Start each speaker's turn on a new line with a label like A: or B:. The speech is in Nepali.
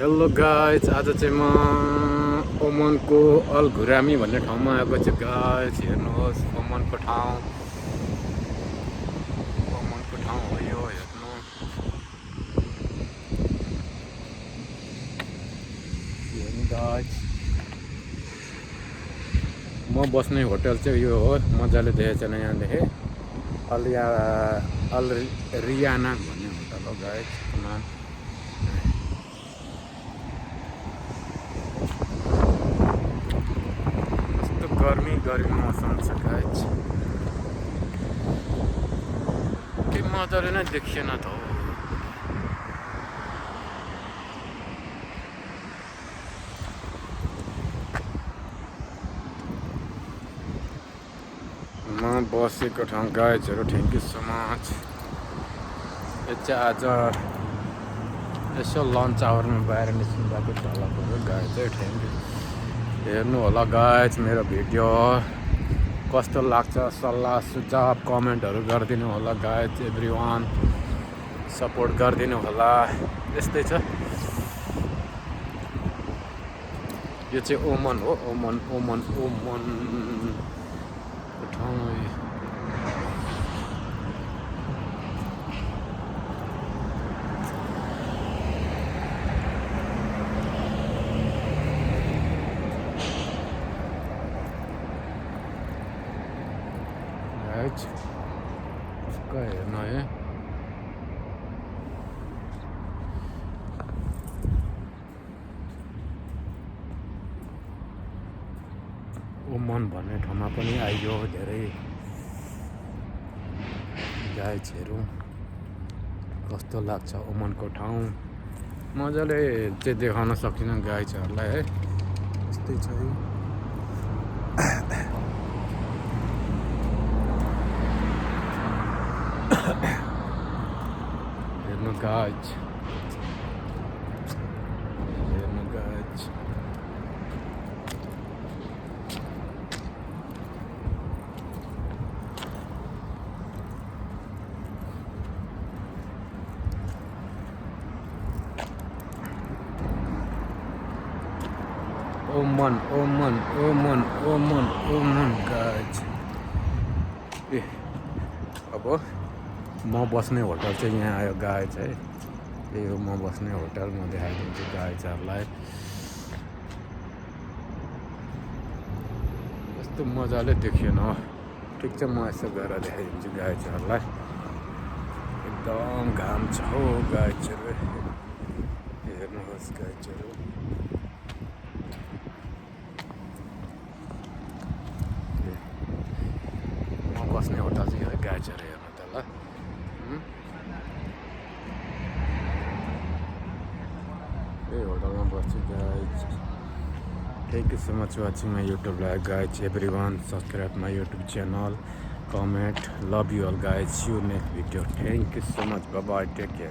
A: हेलो गाइज, आज चाहिँ म ओमनको अल घुरामी भन्ने ठाउँमा आएको छु गाइज। हेर्नुहोस् ओमनको ठाउँ हो यो। हेर्नु गाइज, म बस्ने होटल चाहिँ यो हो। मजाले देखेको छैन यहाँदेखि। अल रियाना भन्ने होटल हो गाइज। गर्मी मौसम छ गाइज। के मजाले नै देखिएन त हो। म बसेको ठाउँ गाइजहरू, थ्याङ्क यू सो मच। यो चाहिँ आज यसो लन्च आवरमा बाहिर निस्किँदाको झलकहरू गाइज है। Thank you. हेर्नु होला गाइज मेरो भिडियो कस्तो लाग्छ, सल्लाह सुझाव कमेन्टहरू गरिदिनु होला गाइज। एभ्री वान सपोर्ट गरिदिनु होला। यस्तै छ। यो चाहिँ ओमन हो। ओमन ठाउँ गाइज। उसका हेर्न है। ओमन भन्ने ठाउँमा पनि आइयो धेरै गाइजहरू। कस्तो लाग्छ ओमनको ठाउँ, मजाले चाहिँ देखाउन सकिनँ गाइजहरूलाई है। यस्तै छ है। हेर्नु गाइज, ओमन गाइज। ए अब म बस्ने होटल चाहिँ यहाँ आयो गाइज है। यही हो म बस्ने होटल। म देखाइदिन्छु गाइजहरूलाई। यस्तो मजाले देखिएन हो। ठिक छ, म यसो गरेर देखाइदिन्छु गाइजहरूलाई। एकदम घाम छ हो गाइजहरू। हेर्नुहोस् गाइजहरू। म बस्ने होटल चाहिँ है गाइजहरू। हेर्नु त ल। यही होटलमा बस्छु guys. Thank you so much watching my YouTube live guys. Every one subscribe my YouTube channel, comment, love you all guys. See you next video. Thank you so much. Bye bye, take care.